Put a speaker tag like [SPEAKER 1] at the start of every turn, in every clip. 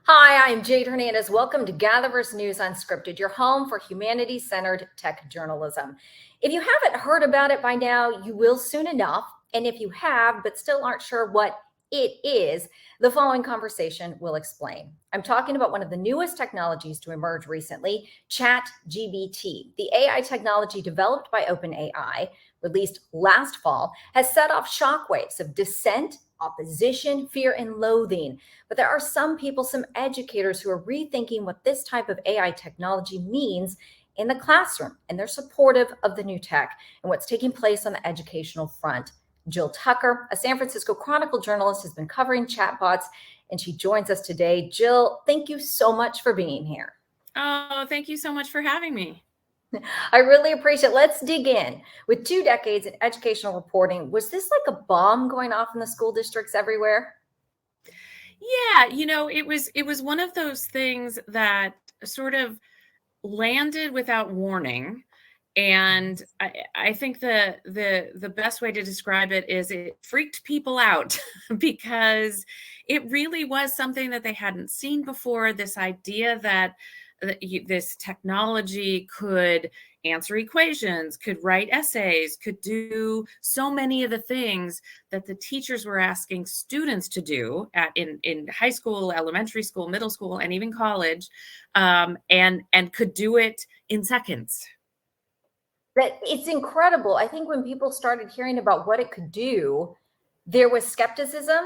[SPEAKER 1] Hi, I'm Jade Hernandez. Welcome to GatherVerse News Unscripted, your home for humanity-centered tech journalism. If you haven't heard about it by now, you will soon enough. And if you have, but still aren't sure what it is, the following conversation will explain. I'm talking about one of the newest technologies to emerge recently, ChatGPT. The AI technology developed by OpenAI, released last fall, has set off shockwaves of dissent, opposition, fear, and loathing. But there are some people, some educators who are rethinking what this type of AI technology means in the classroom, and they're supportive of the new tech and what's taking place on the educational front. Jill Tucker, a San Francisco Chronicle journalist, has been covering chatbots, and she joins us today. Jill, thank you so much for being here.
[SPEAKER 2] Oh, thank you so much for having me.
[SPEAKER 1] I really appreciate it. Let's dig in. With 2 decades in educational reporting, was this like a bomb going off in the school districts everywhere?
[SPEAKER 2] Yeah, it was one of those things that sort of landed without warning. And I think the best way to describe it is it freaked people out because it really was something that they hadn't seen before. This idea that this technology could answer equations, could write essays, could do so many of the things that the teachers were asking students to do in high school, elementary school, middle school, and even college, and could do it in seconds.
[SPEAKER 1] That it's incredible. I think when people started hearing about what it could do, there was skepticism,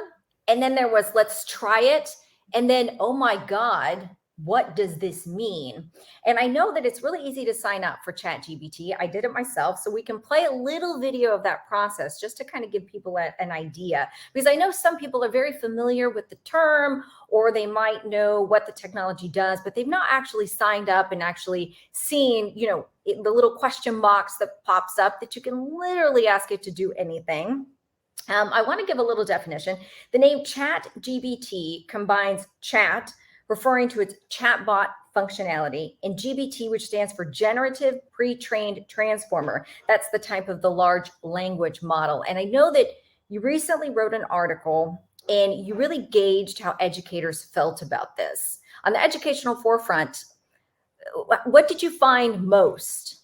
[SPEAKER 1] and then there was let's try it, and then oh my god, what does this mean? And I know that it's really easy to sign up for ChatGPT. I did it myself, so we can play a little video of that process just to kind of give people an idea, because I know some people are very familiar with the term, or they might know what the technology does, but they've not actually signed up and actually seen, the little question box that pops up that you can literally ask it to do anything. I want to give a little definition. The name ChatGPT combines chat, referring to its chatbot functionality, and GBT, which stands for Generative Pre-trained Transformer. That's the type of the large language model. And I know that you recently wrote an article and you really gauged how educators felt about this. On the educational forefront, what did you find most?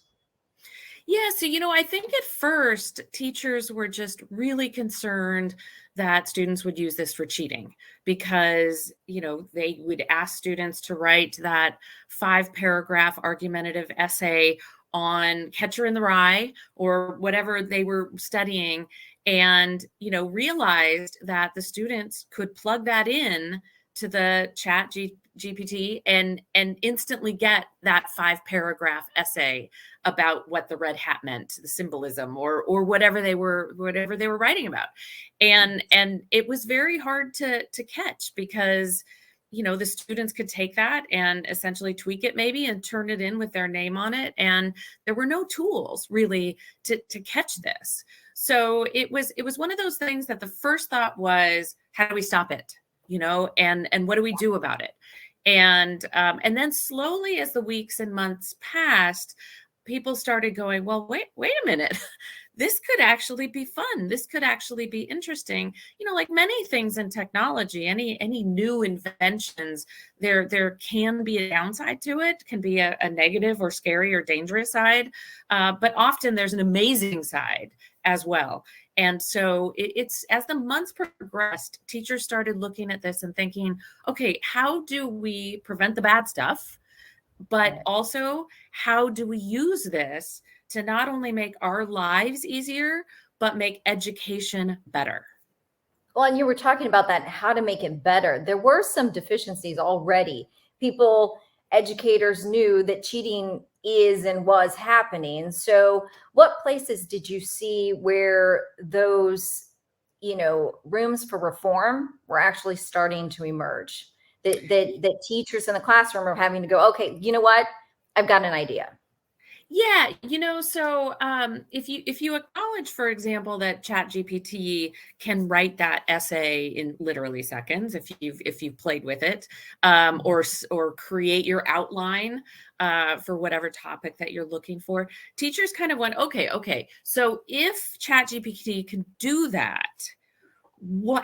[SPEAKER 2] Yeah, so I think at first teachers were just really concerned that students would use this for cheating because, they would ask students to write that 5-paragraph argumentative essay on Catcher in the Rye or whatever they were studying, and, realized that the students could plug that in to the GPT and instantly get that 5-paragraph essay about what the red hat meant, the symbolism, or whatever they were writing about. And it was very hard to catch because the students could take that and essentially tweak it maybe and turn it in with their name on it, and there were no tools really to catch this. So it was one of those things that the first thought was, how do we stop it, and what do we do about it? And then slowly, as the weeks and months passed, people started going, well, wait a minute. This could actually be fun. This could actually be interesting. Like many things in technology, any new inventions, there can be a downside to it, can be a negative or scary or dangerous side. But often there's an amazing side as well. And so it's as the months progressed, teachers started looking at this and thinking, okay, how do we prevent the bad stuff? But also, how do we use this to not only make our lives easier, but make education better?
[SPEAKER 1] Well, and you were talking about that, how to make it better. There were some deficiencies already. People, educators knew that cheating is and was happening. So, what places did you see where those, rooms for reform were actually starting to emerge? That teachers in the classroom are having to go, okay, you know what? I've got an idea.
[SPEAKER 2] Yeah, so if you acknowledge, for example, that ChatGPT can write that essay in literally seconds, if you've played with it, or create your outline for whatever topic that you're looking for, teachers kind of went, okay. So if ChatGPT can do that,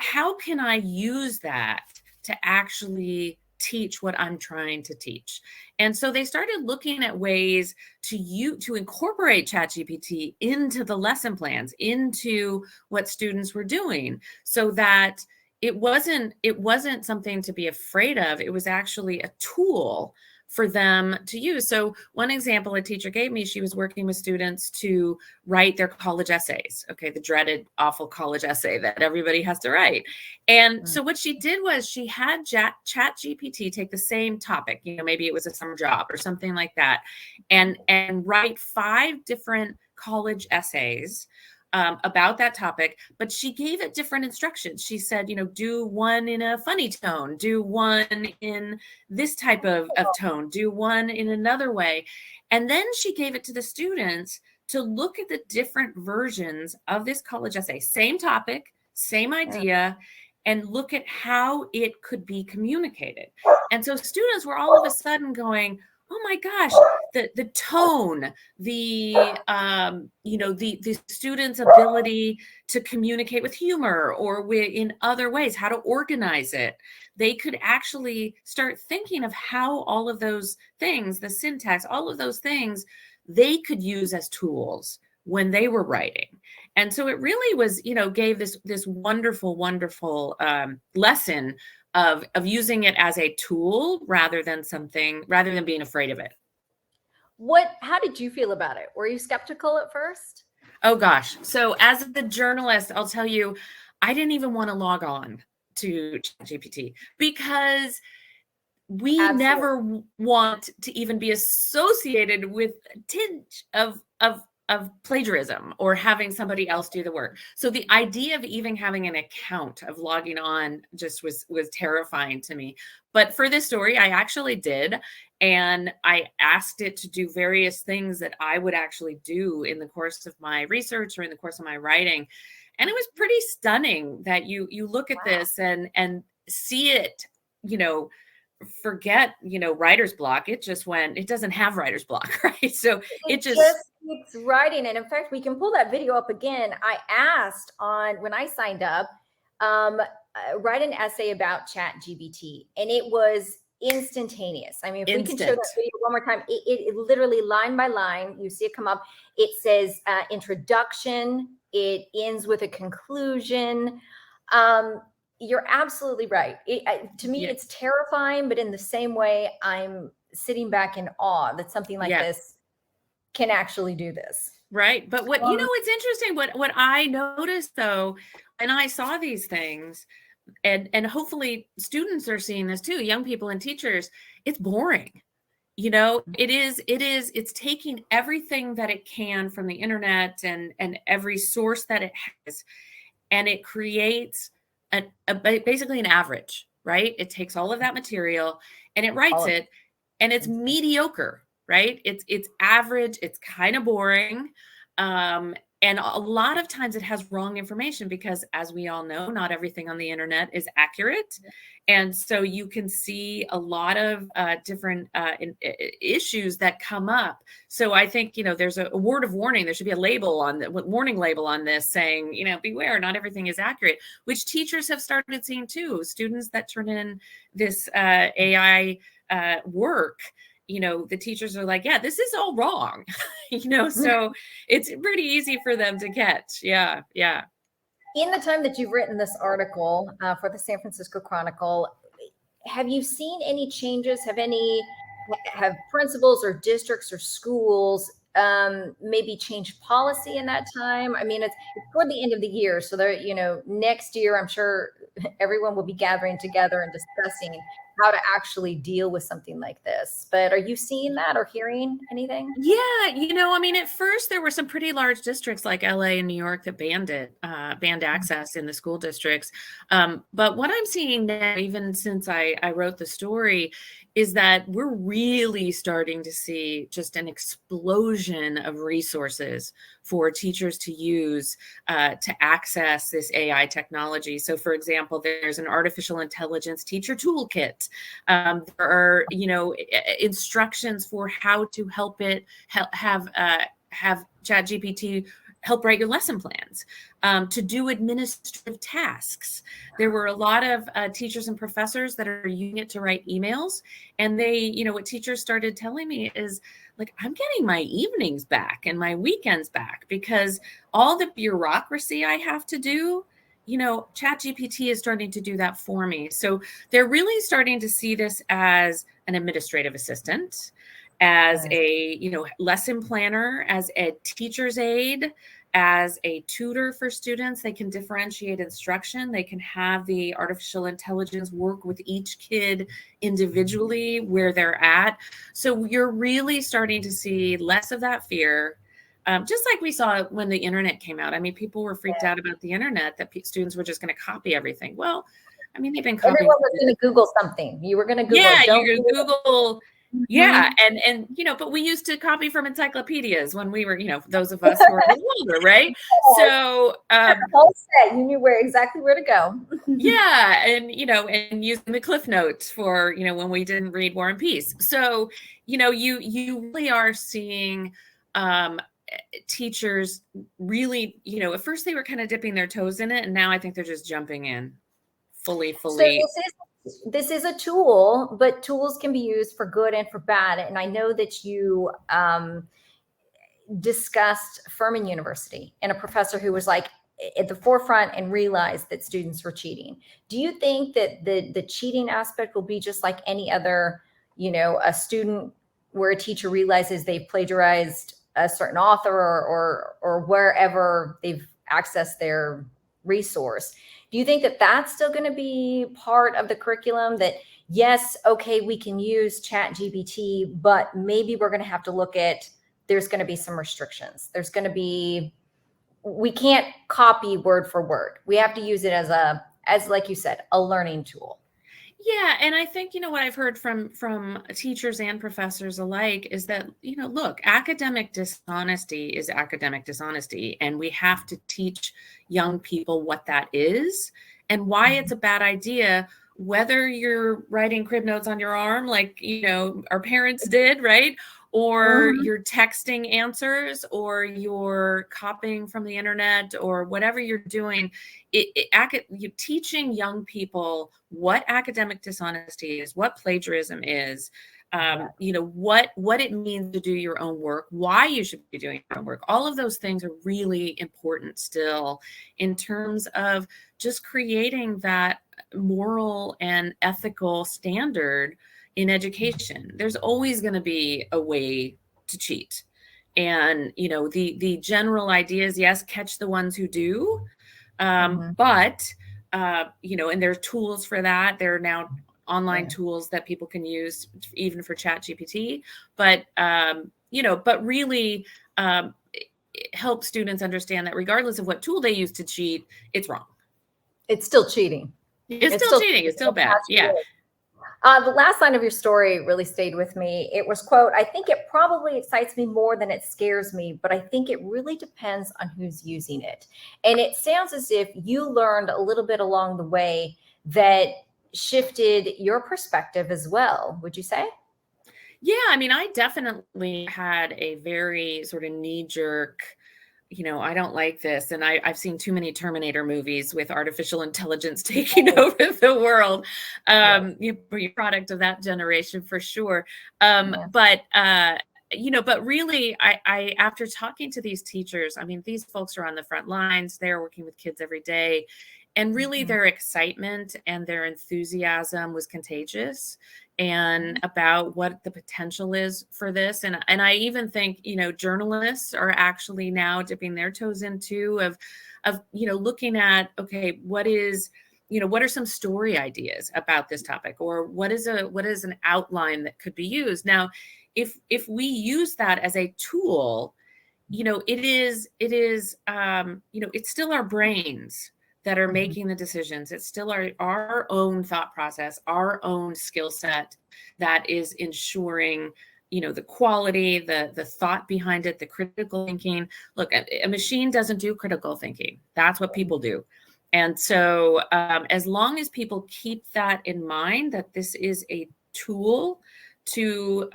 [SPEAKER 2] how can I use that to actually teach what I'm trying to teach? And so they started looking at ways to incorporate ChatGPT into the lesson plans, into what students were doing, so that it wasn't something to be afraid of. It was actually a tool for them to use. So one example a teacher gave me, she was working with students to write their college essays. Okay, the dreaded, awful college essay that everybody has to write. And so what she did was she had ChatGPT take the same topic, maybe it was a summer job or something like that, and write 5 different college essays about that topic, but she gave it different instructions. She said, do one in a funny tone, do one in this type of tone, do one in another way. And then she gave it to the students to look at the different versions of this college essay, same topic, same idea, and look at how it could be communicated. And so students were all of a sudden going, oh my gosh, the tone, the student's ability to communicate with humor or in other ways, how to organize it. They could actually start thinking of how all of those things, the syntax, all of those things, they could use as tools when they were writing. And so it really was, gave this wonderful, wonderful lesson of using it as a tool rather than being afraid of it.
[SPEAKER 1] How did you feel about it? Were you skeptical at first?
[SPEAKER 2] Oh gosh. So as the journalist, I'll tell you, I didn't even want to log on to ChatGPT because we never want to even be associated with a tinge of plagiarism or having somebody else do the work. So the idea of even having an account, of logging on, just was terrifying to me. But for this story, I actually did. And I asked it to do various things that I would actually do in the course of my research or in the course of my writing. And it was pretty stunning that you look at this and see it, forget, writer's block. It doesn't have writer's block, right? So it just
[SPEAKER 1] keeps writing. And in fact, we can pull that video up again. I asked when I signed up, write an essay about ChatGPT, and it was instantaneous. I mean, if we can show that video one more time, it literally line by line, you see it come up. It says introduction. It ends with a conclusion. You're absolutely right. To me, it's terrifying, but in the same way, I'm sitting back in awe that something like this can actually do this.
[SPEAKER 2] Right. But it's interesting. What I noticed though, and I saw these things, and hopefully students are seeing this too, young people and teachers, it's boring. It's taking everything that it can from the internet and every source that it has, and it creates basically an average, right? It takes all of that material and it writes it, and it's mediocre, right? It's average. It's kind of boring. And a lot of times it has wrong information because, as we all know, not everything on the internet is accurate. And so you can see a lot of different issues that come up. So I think, there's a word of warning. There should be a label warning label on this saying, beware, not everything is accurate, which teachers have started seeing too. Students that turn in this AI work, the teachers are like, yeah, this is all wrong, so it's pretty easy for them to catch. Yeah. Yeah.
[SPEAKER 1] In the time that you've written this article for the San Francisco Chronicle, have you seen any changes? Have principals or districts or schools maybe changed policy in that time? I mean, it's toward the end of the year. So next year, I'm sure everyone will be gathering together and discussing how to actually deal with something like this. But are you seeing that or hearing anything?
[SPEAKER 2] Yeah, at first there were some pretty large districts like LA and New York that banned access in the school districts. But what I'm seeing now, even since I wrote the story, is that we're really starting to see just an explosion of resources for teachers to use to access this AI technology. So, for example, there's an artificial intelligence teacher toolkit. There are, instructions for how to help it have ChatGPT help write your lesson plans, to do administrative tasks. There were a lot of teachers and professors that are using it to write emails. And they, what teachers started telling me is like, I'm getting my evenings back and my weekends back because all the bureaucracy I have to do, ChatGPT is starting to do that for me. So they're really starting to see this as an administrative assistant, as a, lesson planner, as a teacher's aide, as a tutor for students. They can differentiate instruction. They can have the artificial intelligence work with each kid individually where they're at. So you're really starting to see less of that fear. Just like we saw when the internet came out. I mean, people were freaked out about the internet, that students were just going to copy everything. Well, I mean, they've been copying.
[SPEAKER 1] Everyone was going to Google something. You were going to Google.
[SPEAKER 2] Yeah, you're going to Google. Yeah. And, but we used to copy from encyclopedias when we were, those of us who are a little older, right? So,
[SPEAKER 1] you knew exactly where to go.
[SPEAKER 2] Yeah. And, and using the Cliff Notes for, when we didn't read War and Peace. So, you really are seeing, teachers really, at first they were kind of dipping their toes in it. And now I think they're just jumping in fully.
[SPEAKER 1] So this is a tool, but tools can be used for good and for bad. And I know that you discussed Furman University and a professor who was like at the forefront and realized that students were cheating. Do you think that the cheating aspect will be just like any other, a student where a teacher realizes they've plagiarized a certain author or wherever they've accessed their resource? Do you think that that's still going to be part of the curriculum, that yes, okay, we can use ChatGPT, but maybe we're going to have to look at, there's going to be some restrictions. There's going to be, we can't copy word for word. We have to use it as like you said, a learning tool.
[SPEAKER 2] Yeah. And I think, what I've heard from teachers and professors alike is that, look, academic dishonesty is academic dishonesty. And we have to teach young people what that is and why it's a bad idea, whether you're writing crib notes on your arm, like, our parents did, right? Or you're texting answers, or you're copying from the internet, or whatever you're doing. You're teaching young people what academic dishonesty is, what plagiarism is, what it means to do your own work, why you should be doing your own work. All of those things are really important still in terms of just creating that moral and ethical standard in education. There's always going to be a way to cheat. And, the general idea is, yes, catch the ones who do. But, and there's tools for that. There are now online tools that people can use even for ChatGPT. But, but really help students understand that regardless of what tool they use to cheat, it's wrong.
[SPEAKER 1] It's still cheating.
[SPEAKER 2] It's still cheating. It's still bad. Yeah.
[SPEAKER 1] The last line of your story really stayed with me. It was, quote, "I think it probably excites me more than it scares me, but I think it really depends on who's using it." And it sounds as if you learned a little bit along the way that shifted your perspective as well. Would you say?
[SPEAKER 2] Yeah. I mean, I definitely had a very sort of knee-jerk, I don't like this. And I've seen too many Terminator movies with artificial intelligence taking over the world. You're a product of that generation for sure. But really, I after talking to these teachers, I mean, these folks are on the front lines. They're working with kids every day. And really their excitement and their enthusiasm was contagious, and about what the potential is for this. And I even think, journalists are actually now dipping their toes into of looking at, okay, what are some story ideas about this topic, or what is an outline that could be used. Now, if we use that as a tool, it is it's still our brains that are making the decisions. It's still our own thought process, our own skill set that is ensuring, the quality, the thought behind it, the critical thinking. Look, a machine doesn't do critical thinking. That's what people do. And so as long as people keep that in mind, that this is a tool to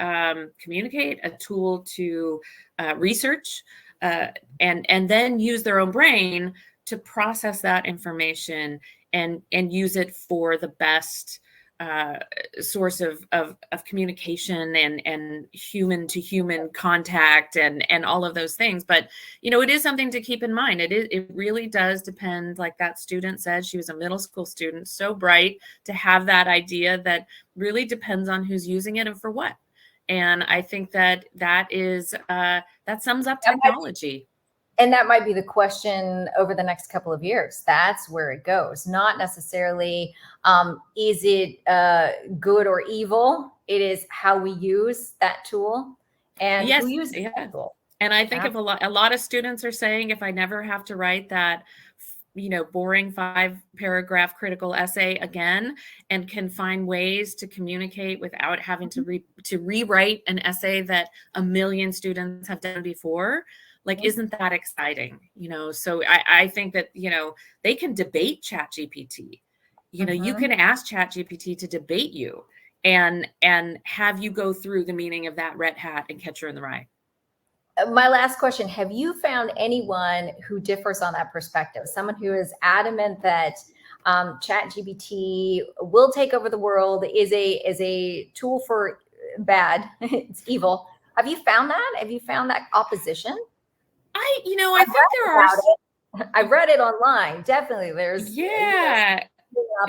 [SPEAKER 2] communicate, a tool to research, and then use their own brain to process that information and use it for the best source of communication and human to human contact and all of those things. But it is something to keep in mind. It really does depend. Like that student said, she was a middle school student, so bright to have that idea. That really depends on who's using it and for what. And I think that sums up technology.
[SPEAKER 1] And that might be the question over the next couple of years. That's where it goes. Not necessarily, is it good or evil? It is how we use that tool and who uses that tool.
[SPEAKER 2] And I think if a lot of students are saying, if I never have to write that, boring 5-paragraph critical essay again, and can find ways to communicate without having to rewrite an essay that a million students have done before. Like, isn't that exciting? So I think that, they can debate ChatGPT. You can ask ChatGPT to debate you and have you go through the meaning of that red hat and Catcher in the Rye.
[SPEAKER 1] My last question, have you found anyone who differs on that perspective? Someone who is adamant that ChatGPT will take over the world, is a tool for bad, it's evil. Have you found that? Have you found that opposition?
[SPEAKER 2] I think there are.
[SPEAKER 1] I've read it online. Definitely.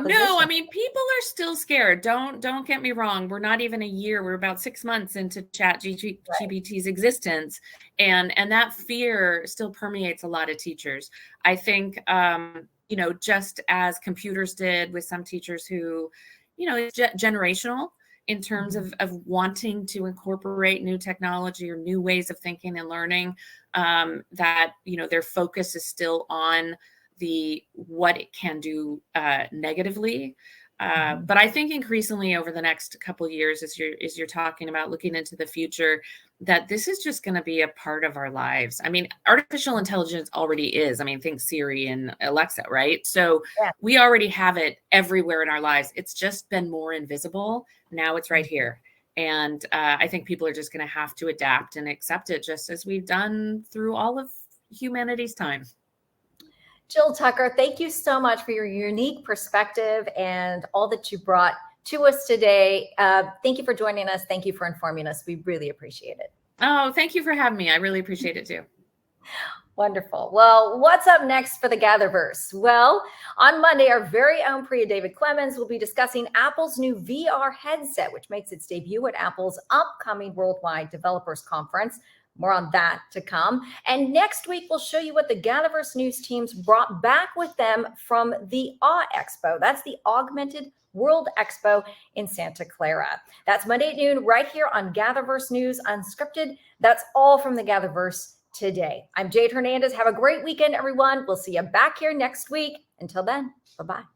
[SPEAKER 2] No, I mean, people are still scared. Don't get me wrong. We're not even a year. We're about 6 months into ChatGPT's existence. And that fear still permeates a lot of teachers. I think, just as computers did with some teachers who, it's generational in terms of wanting to incorporate new technology or new ways of thinking and learning, that, their focus is still on what it can do negatively. But I think increasingly over the next couple of years, as you're talking about looking into the future, that this is just going to be a part of our lives. I mean, artificial intelligence already is. I mean, think Siri and Alexa, right? So we already have it everywhere in our lives. It's just been more invisible. Now it's right here. And I think people are just going to have to adapt and accept it, just as we've done through all of humanity's time.
[SPEAKER 1] Jill Tucker, thank you so much for your unique perspective and all that you brought to us today. Thank you for joining us. Thank you for informing us. We really appreciate it.
[SPEAKER 2] Oh, thank you for having me. I really appreciate it too.
[SPEAKER 1] Wonderful. Well, what's up next for the GatherVerse? Well, on Monday, our very own Priya David Clemens will be discussing Apple's new VR headset, which makes its debut at Apple's upcoming Worldwide Developers Conference. More on that to come. And next week, we'll show you what the GatherVerse News teams brought back with them from the AWE Expo. That's the Augmented World Expo in Santa Clara. That's Monday at noon right here on GatherVerse News Unscripted. That's all from the GatherVerse today. I'm Jade Hernandez. Have a great weekend, everyone. We'll see you back here next week. Until then, bye-bye.